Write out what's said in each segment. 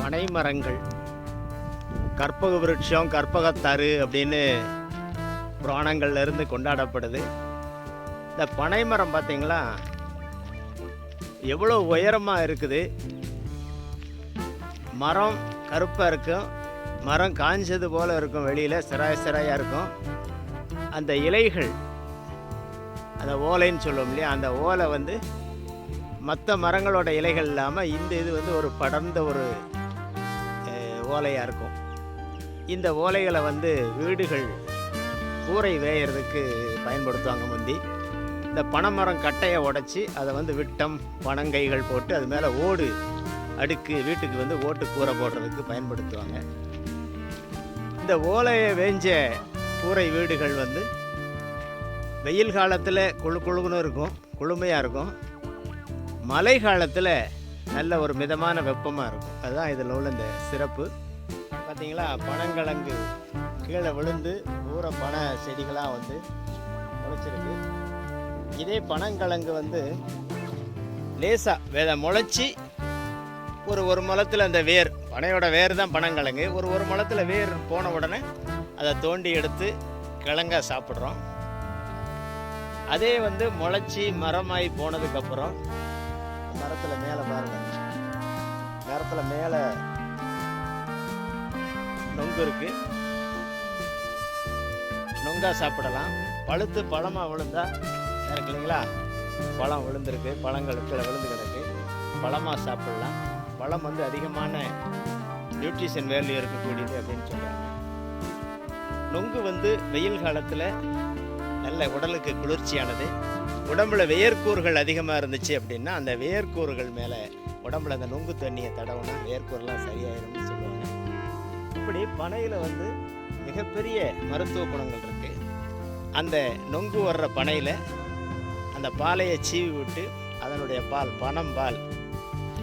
பனை மரங்கள் கற்பக விருட்சம் கற்பகத்தாறு அப்படின்னு புராணங்கள்ல இருந்து கொண்டாடப்படுது. இந்த பனை மரம் பார்த்தீங்களா எவ்வளோ உயரமாக இருக்குது. மரம் கருப்பாக இருக்கும், மரம் காஞ்சது போல் இருக்கும், வெளியில் சிராயாக இருக்கும். அந்த இலைகள், அந்த ஓலைன்னு சொல்லுவோம் இல்லையா, அந்த ஓலை வந்து மற்ற மரங்களோட இலைகள் இல்லாமல் இந்த இது வந்து ஒரு படர்ந்த ஒரு ஓலையாக இருக்கும். இந்த ஓலைகளை வந்து வீடுகள் கூரை வேயறதுக்கு பயன்படுத்துவாங்க. முந்தி இந்த பனைமரம் கட்டையை உடைச்சி அதை வந்து விட்டம் பனங்கைகள் போட்டு அது மேலே ஓடு அடுக்கு வீட்டுக்கு வந்து ஓட்டு கூரை போடுறதுக்கு பயன்படுத்துவாங்க. இந்த ஓலையை வேஞ்ச கூரை வீடுகள் வந்து வெயில் காலத்தில் குழுன்னு இருக்கும், குளுமையாக இருக்கும். மழை காலத்தில் நல்ல ஒரு மிதமான வெப்பமாக இருக்கும். அதுதான் இதில் உள்ள இந்த சிறப்பு. பார்த்தீங்களா, பனங்கிழங்கு கீழே விழுந்து பூரா பனை செடிகளாக வந்து முளைச்சிருக்கு. இதே பனங்கிழங்கு வந்து லேசாக முளைச்சி ஒரு முளத்தில் அந்த வேர், பனையோட வேர் தான் பனங்கிழங்கு. ஒரு முளத்தில் வேர் போன உடனே அதை தோண்டி எடுத்து கிழங்கா சாப்பிட்றோம். அதே வந்து முளைச்சி மரமாகி போனதுக்கப்புறம் மரத்தில் மேலே பாருங்க, மரத்தில் மேலே நொங்கு இருக்கு, நொங்கா சாப்பிடலாம். பழுத்து பழமாக விழுந்தா இருக்கு இல்லைங்களா, பழம் விழுந்திருக்கு, பழங்கள் கீழே விழுந்து கிடக்கு, பழமாக சாப்பிடலாம். பழம் வந்து அதிகமான நியூட்ரிஷன் வேல்யூ இருக்கக்கூடியது அப்படின்னு சொல்கிறாங்க. நொங்கு வந்து வெயில் காலத்தில் நல்ல உடலுக்கு குளிர்ச்சியானது. உடம்புல வேர்க்கூறுகள் அதிகமாக இருந்துச்சு அப்படின்னா அந்த வேர்க்கூறுகள் மேலே உடம்புல அந்த நொங்கு தண்ணியை தடவுனா வேர்க்கூறுலாம் சரியாயிரும்னு சொல்லுவாங்க. இப்படி பனையில் வந்து மிகப்பெரிய மருத்துவ குணங்கள் இருக்குது. அந்த நொங்கு வர்ற பனையில் அந்த பாலையை சீவி விட்டு அதனுடைய பால், பனம்பால்,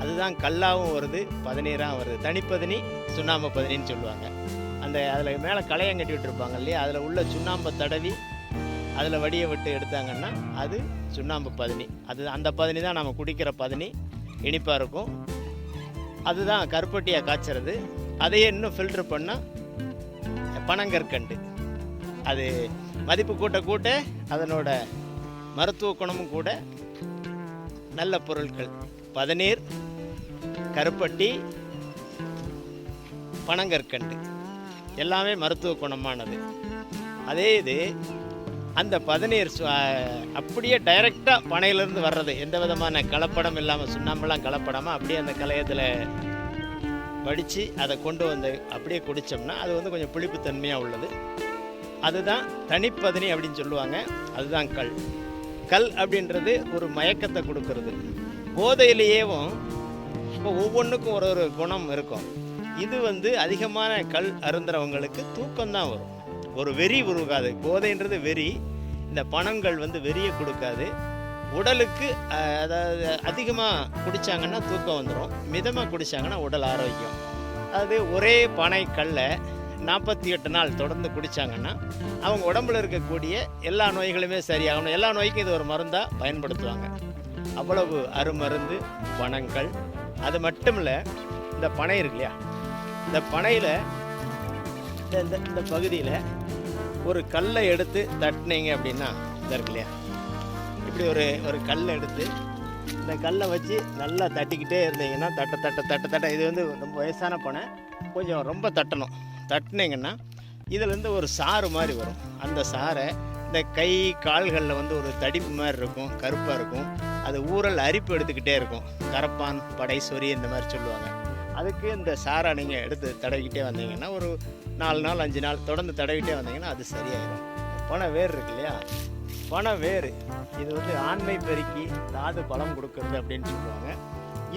அதுதான் கல்லாகவும் வருது, பதநீராகவும் வருது. தனிப்பதனி, சுண்ணாம்பு பதனின்னு சொல்லுவாங்க. அந்த அதில் மேலே களையம் கட்டி விட்டுருப்பாங்க இல்லையா, அதில் உள்ள சுண்ணாம்பை தடவி அதில் வடியை விட்டு எடுத்தாங்கன்னா அது சுண்ணாம்பு பதனி. அது அந்த பதனி தான் நம்ம குடிக்கிற பதனி, இனிப்பாக இருக்கும். அதுதான் கருப்பட்டியாக காய்ச்சறது. அதையே இன்னும் ஃபில்ட்ரு பண்ணால் பனங்கற்கண்டு. அது மதிப்பு கூட்ட கூட்ட அதனோட மருத்துவ குணமும் கூட. நல்ல பொருட்கள் பதநீர், கருப்பட்டி, பனங்கற்கண்டு எல்லாமே மருத்துவ குணமானது. அதே இது அந்த பதநீர் அப்படியே டைரெக்டாக பனையிலேருந்து வர்றது, எந்த விதமான கலப்படம் இல்லாமல், சுண்ணாம்பெல்லாம் கலப்படாமல் அப்படியே அந்த கலையத்தில் வடித்து அதை கொண்டு வந்து அப்படியே குடித்தோம்னா அது வந்து கொஞ்சம் புளிப்புத்தன்மையாக உள்ளது. அதுதான் தனிப்பதனி அப்படின்னு சொல்லுவாங்க. அதுதான் கல் அப்படின்றது ஒரு மயக்கத்தை கொடுக்கறது. போதையிலேயேவும் இப்போ ஒவ்வொன்றுக்கும் ஒரு குணம் இருக்கும். இது வந்து அதிகமான கல் அருந்துறவங்களுக்கு தூக்கம்தான் வரும், ஒரு வெறி உருவாது. போதைன்றது வெறி. இந்த பணங்கள் வந்து வெறியை கொடுக்காது. உடலுக்கு அதாவது அதிகமாக குடித்தாங்கன்னா தூக்கம் வந்துடும், மிதமாக குடித்தாங்கன்னா உடல் ஆரோக்கியம். அது ஒரே பனை கல்லை 48 நாள் தொடர்ந்து குடித்தாங்கன்னா அவங்க உடம்புல இருக்கக்கூடிய எல்லா நோய்களுமே சரியாகணும். எல்லா நோய்க்கும் இது ஒரு மருந்தாக பயன்படுத்துவாங்க. அவ்வளவு அருமருந்து பனங்கள். அது மட்டும் இல்லை, இந்த பனை இருக்கு இல்லையா, இந்த பனையில் இந்த பகுதியில் ஒரு கல்லை எடுத்து தட்டினீங்க அப்படின்னா இதாக இருக்கு இல்லையா, இப்படி ஒரு கல்லை எடுத்து இந்த கல்லை வச்சு நல்லா தட்டிக்கிட்டே இருந்தீங்கன்னா தட்ட இது வந்து ரொம்ப வயசான பனை, கொஞ்சம் ரொம்ப தட்டணும். தட்டினீங்கன்னா இதிலேருந்து ஒரு சாறு மாதிரி வரும். அந்த சாறை இந்த கை கால்களில் வந்து ஒரு தடிப்பு மாதிரி இருக்கும், கருப்பாக இருக்கும். அது ஊறல் அரிப்பு எடுத்துக்கிட்டே இருக்கும். கரப்பான், படை, சொறி இந்த மாதிரி சொல்லுவாங்க. அதுக்கு இந்த சாரை நீங்கள் எடுத்து தடவிக்கிட்டே வந்தீங்கன்னா ஒரு 4 நாள் 5 நாள் தொடர்ந்து தடவிக்கிட்டே வந்தீங்கன்னா அது சரியாயிடும். பனை வேர் இருக்கு இல்லையா, பனை வேர் இது வந்து ஆண்மை பெருக்கி தாது பலம் கொடுக்கறது அப்படின்னு சொல்லுவாங்க.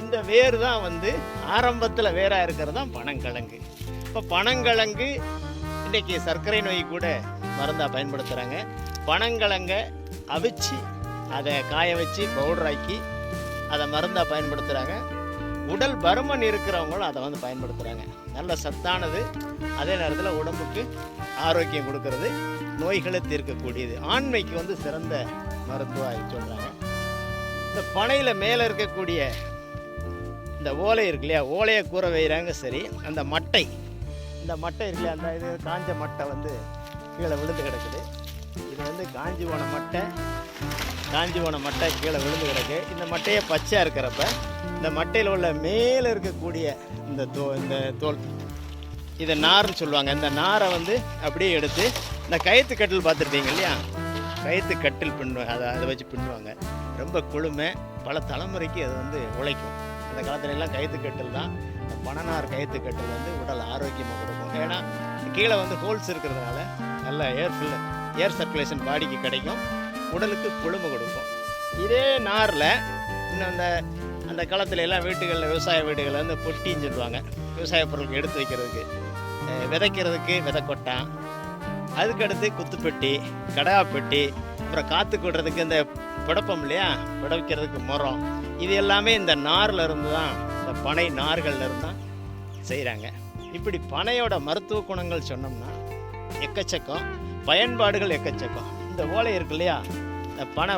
இந்த வேர் தான் வந்து ஆரம்பத்தில் வேராக இருக்கிறது தான் பனங்கிழங்கு. இப்போ பனங்கிழங்கு இன்றைக்கி சர்க்கரை நோய் கூட மருந்தாக பயன்படுத்துகிறாங்க. பனங்கிழங்கை அவிச்சு அதை காய வச்சு பவுடராக்கி அதை மருந்தாக பயன்படுத்துகிறாங்க. உடல் பருமன் இருக்கிறவங்களும் அதை வந்து பயன்படுத்துகிறாங்க. நல்ல சத்தானது, அதே நேரத்தில் உடம்புக்கு ஆரோக்கியம் கொடுக்கறது, நோய்களை தீர்க்கக்கூடியது, ஆண்மைக்கு வந்து சிறந்த மருத்துவம் சொல்கிறாங்க. இந்த பனையில் மேலே இருக்கக்கூடிய இந்த ஓலை இருக்கு இல்லையா, ஓலையை கூரை வைகிறாங்க. சரி, அந்த மட்டை, இந்த மட்டை இருக்கு இல்லையா, அந்த இது காஞ்ச மட்டை வந்து கீழே விழுந்து கிடக்குது. இது வந்து காஞ்சி போன மட்டை கீழே விழுந்து கிடக்கு. இந்த மட்டையை பச்சையாக இருக்கிறப்ப இந்த மட்டையில் உள்ள மேலே இருக்கக்கூடிய இந்த தோல், இதை நார்னு சொல்லுவாங்க. இந்த நாரை வந்து அப்படியே எடுத்து இந்த கயிற்று கட்டில் பார்த்துருப்பீங்க இல்லையா, கயிற்று கட்டில் பின்னுவாங்க. அதை வச்சு பின்னுவாங்க. ரொம்ப குளுமை, பல தலைமுறைக்கு அது வந்து உழைக்கும். அந்த காலத்துல எல்லாம் கயிற்று கட்டில் தான். இந்த பனநார் கயிற்று கட்டில் வந்து உடல் ஆரோக்கியமாக கொடுக்கும். ஏன்னா கீழே வந்து ஹோல்ஸ் இருக்கிறதுனால நல்ல ஏர் சர்க்குலேஷன் பாடிக்கு கிடைக்கும், உடலுக்கு குளுமை கொடுக்கும். இதே நாரில் இன்னும் அந்த காலத்துல எல்லாம் வீட்டுகளில், விவசாய வீடுகளில் வந்து பொட்டின்னு சொல்லுவாங்க. விவசாய பொருட்கள் எடுத்து வைக்கிறதுக்கு, விதைக்கிறதுக்கு விதைக்கொட்டான், அதுக்கடுத்து குத்துப்பெட்டி, கடாப்பெட்டி, அப்புறம் காற்று கூடுறதுக்கு இந்த பிடப்பம் இல்லையா, பிடவைக்கிறதுக்கு முறம், இது எல்லாமே இந்த நாரில் இருந்து தான், இந்த பனை நார்கள் இருந்து தான் செய்கிறாங்க. இப்படி பனையோட மருத்துவ குணங்கள் சொன்னோம்னா எக்கச்சக்கம், பயன்பாடுகள் எக்கச்சக்கம். இந்த ஓலை இருக்கு இல்லையா, இந்த பனை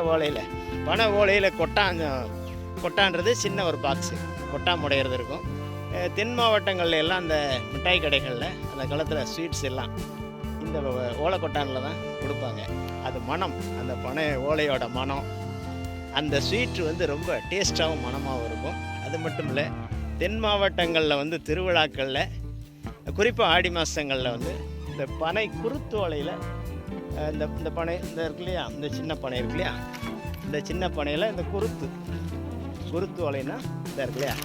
ஓலையில் கொட்டான்றது சின்ன ஒரு பாக்ஸு, கொட்டா முடையிறது இருக்கும். தென் மாவட்டங்கள்ல எல்லாம் அந்த மிட்டாய் கடைகளில் அந்த காலத்தில் ஸ்வீட்ஸ் எல்லாம் இந்த ஓலை கொட்டானில் தான் கொடுப்பாங்க. அது மனம், அந்த பனை ஓலையோட மனம், அந்த ஸ்வீட்டு வந்து ரொம்ப டேஸ்ட்டாகவும் மனமாகவும் இருக்கும். அது மட்டும் இல்லை, தென் மாவட்டங்களில் வந்து திருவிழாக்களில், குறிப்பாக ஆடி மாதங்களில் வந்து இந்த பனை குருத்தோலையில் இந்த பனை இந்த இருக்கு இல்லையா, இந்த சின்ன பனை இருக்கு இல்லையா, இந்த சின்ன பனையில் இந்த குருத்து ஓலைன்னா இந்த இருக்கு இல்லையா,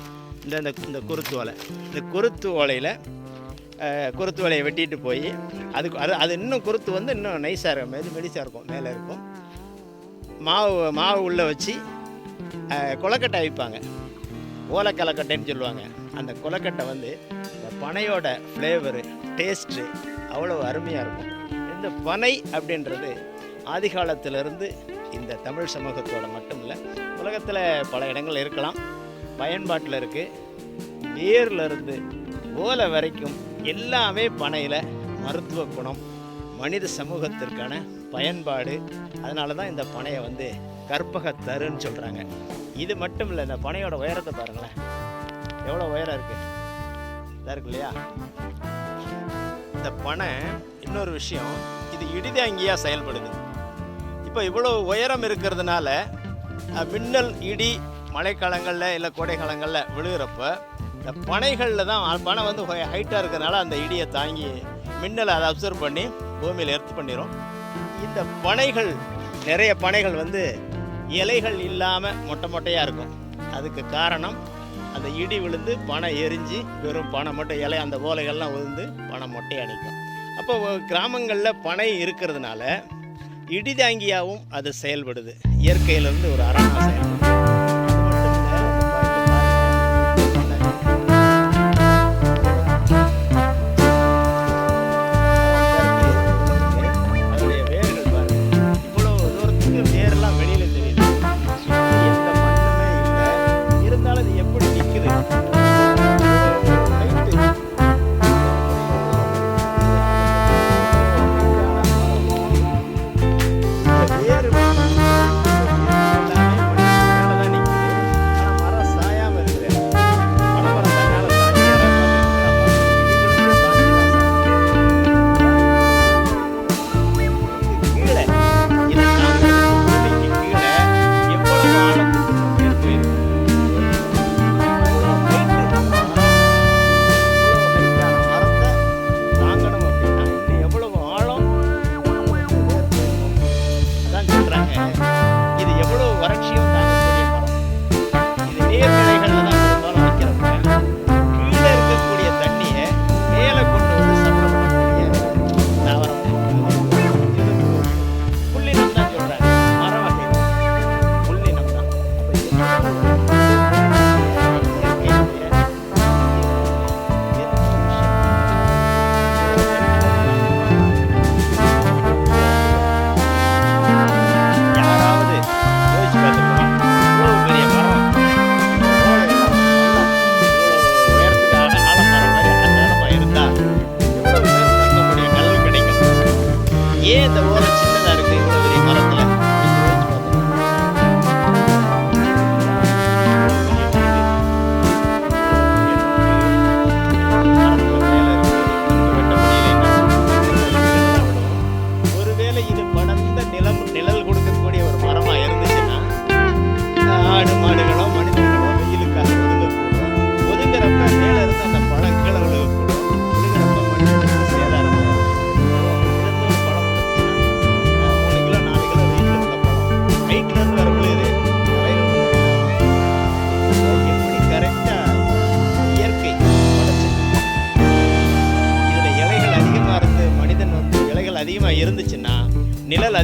இந்த குருத்து ஓலை, இந்த குருத்து ஓலையில் குருத்து ஓலையை வெட்டிட்டு போய் அது இன்னும் குருத்து வந்து இன்னும் நைஸாக இருக்கும், மெலிசாக இருக்கும், மேலே இருக்கும். மாவு உள்ளே வச்சு கொலக்கட்டை வைப்பாங்க, ஓலை கொலக்கட்டைன்னு சொல்லுவாங்க. அந்த கொலக்கட்டை வந்து இந்த பனையோட ஃப்ளேவரு, டேஸ்ட்டு அவ்வளோ அருமையாக இருக்கும். இந்த பனை அப்படின்றது ஆதி காலத்திலிருந்து இந்த தமிழ் சமூகத்தோட மட்டும் இல்லை, உலகத்தில் பல இடங்கள் இருக்கலாம், பயன்பாட்டில் இருக்குது. வேர்லேருந்து ஓலை வரைக்கும் எல்லாமே பனையில் மருத்துவ குணம், மனித சமூகத்திற்கான பயன்பாடு. அதனால தான் இந்த பனையை வந்து கற்பகத்தருன்னு சொல்கிறாங்க. இது மட்டும் இல்லை, இந்த பனையோட உயரத்தை பாருங்களேன், எவ்வளோ உயரம் இருக்குது, இதாக இருக்கு இல்லையா. இந்த பனை இன்னொரு விஷயம், இது இடிதாங்கியாக செயல்படுது. இப்போ இவ்வளோ உயரம் இருக்கிறதுனால மின்னல், இடி மழைக்காலங்களில் இல்லை கோடைக்காலங்களில் விழுகிறப்ப இந்த பனைகளில் தான், பனை வந்து ஹைட்டாக இருக்கிறதுனால அந்த இடியை தாங்கி மின்னலை அதை அப்சர்வ் பண்ணி பூமியில் எர்த்து பண்ணிடும். இந்த பனைகள், நிறைய பனைகள் வந்து இலைகள் இல்லாமல் மொட்டையாக இருக்கும். அதுக்கு காரணம் அந்த இடி விழுந்து பனை எரிஞ்சு வெறும் பனை மட்டும், இலை அந்த ஓலைகள்லாம் விழுந்து பனை மொட்டையாக நிற்கும். அப்போ கிராமங்களில் பனை இருக்கிறதுனால இடிதாங்கியாகவும் அது செயல்படுது, இயற்கையிலேருந்து ஒரு அரணாக செயல்படுது.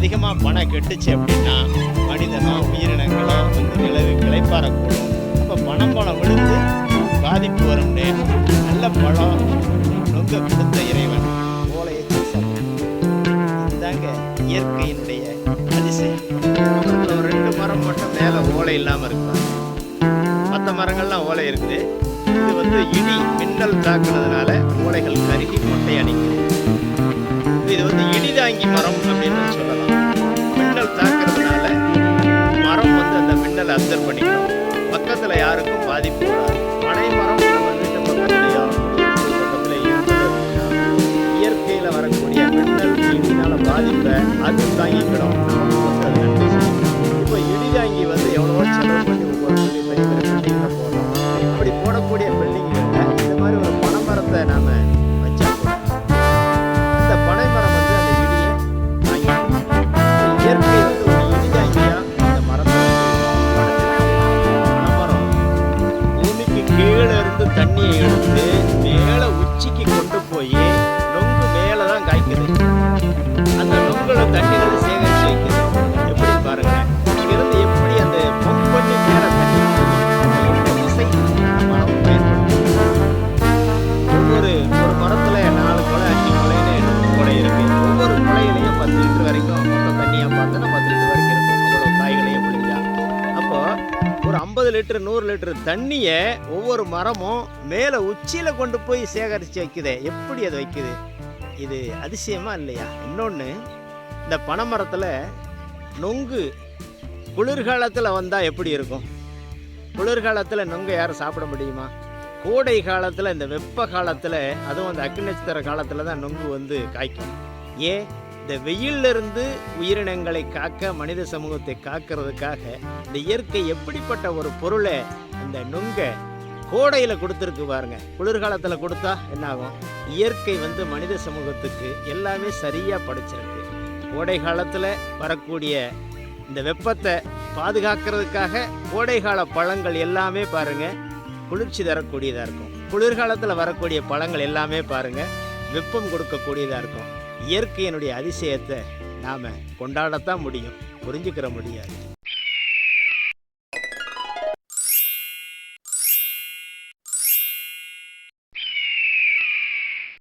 அதிகமாக பணம் கெட்டுச்சு அப்படின்னா மனிதனோ உயிரினங்களோ வந்து நிலவு கிளைப்பாறக்கூடும். இப்போ பணம் விழுந்து பாதிப்பு வரும்னு நல்ல பழம் நொங்க கொடுத்த இறைவன் ஓலையை இதுதாங்க இயற்கையினுடைய அதிசயம். ஒரு 2 மரம் மட்டும் மேலே ஓலை இல்லாமல் இருக்கலாம், மற்ற மரங்கள்லாம் ஓலை இருக்குது. இது வந்து இடி மின்னல் தாக்குனதுனால ஓலைகள் கருகி மொட்டை அடிக்குது. இது வந்து இடி தாங்கி மரம் அப்படின்னு சொல்லலாம். மின்னல் தாக்குறதுனால மரம் வந்து அந்த மின்னலை அப்சர்வ் பண்ணிக்கணும், பக்கத்தில் யாருக்கும் பாதிப்பு வராது. பனை மரம் நம்ம வீட்டு பக்கத்துலையோ பக்கத்தில் இருந்தது அப்படின்னா இயற்கையில் வரக்கூடிய மின்னல் இடினால பாதிப்பை அது தாங்கிக்கணும். நமக்கு வந்து அது நன்மை செய்யும். இப்போ இடி தாங்கி வந்து எவ்வளவோ செலவு பண்ணி ஒவ்வொரு பெரிய பெரிய பில்டிங்கில் போடணும். அப்படி போடக்கூடிய பில்டிங்கில் இந்த மாதிரி ஒரு பனை மரத்தை நாம் வச்சா அந்த பனை மரம் வந்து அந்த இடியை தாங்கிக்கணும். இயற்கை வந்து ஒரு இடி தாங்கியா அந்த மரத்தை பனைமரம் பூமிக்கு கீழே இருந்து தண்ணியை எடுத்து மேலே உச்சிக்கு கொண்டு போய் நொங்கு மேலே தான் காய்க்குது. அந்த நொங்குல தண்ணிகளை சேகரித்து வைக்குது. எப்படி பாருங்க, இங்கிருந்து எப்படி அந்த பம்ப் பண்ணி மேலே தண்ணி இசை மரம் பயன்படுத்தும். ஒரு மரத்துல 4 குலை 5 குலைன்னு குலை இருக்கு. ஒவ்வொரு குலையிலையும் 10 லிட்டர் வரைக்கும் மொத்தம் தண்ணியாக பார்த்தோன்னா 10 லிட்டர் வரைக்கும் இருக்கும். அவ்வளோ காய்களையும் பிடிச்சா அப்போ ஒரு 50 லிட்டர் 100 லிட்டர் தண்ணியை ஒவ்வொரு மரமும் மேலே உச்சியில் கொண்டு போய் சேகரித்து வைக்குதே. எப்படி அது வைக்குது? இது அதிசயமா இல்லையா? இன்னொன்று, இந்த பனைமரத்தில் நொங்கு குளிர்காலத்தில் வந்தால் எப்படி இருக்கும்? குளிர்காலத்தில் நொங்கை யாரும் சாப்பிட முடியுமா? கோடை காலத்தில், இந்த வெப்ப காலத்தில், அதுவும் அந்த அக்னி நட்சத்திர காலத்தில் தான் நொங்கு வந்து காய்க்கும். ஏன்? இந்த வெயிலிருந்து உயிரினங்களை காக்க, மனித சமூகத்தை காக்கிறதுக்காக இந்த இயற்கை எப்படிப்பட்ட ஒரு பொருளை அந்த நொங்கை கோடையில் கொடுத்துருக்கு பாருங்க. குளிர்காலத்தில் கொடுத்தா என்ன ஆகும்? இயற்கை வந்து மனித சமூகத்துக்கு எல்லாமே சரியாக படைச்சிருக்கு. கோடை காலத்தில் வரக்கூடிய இந்த வெப்பத்தை பாதுகாக்கிறதுக்காக கோடைகால பழங்கள் எல்லாமே பாருங்கள் குளிர்ச்சி தரக்கூடியதாக இருக்கும். குளிர்காலத்தில் வரக்கூடிய பழங்கள் எல்லாமே பாருங்கள் வெப்பம் கொடுக்கக்கூடியதாக இருக்கும். இயற்கையினுடைய அதிசயத்தை நாம் கொண்டாடத்தான் முடியும், புரிஞ்சுக்கிற முடியாது.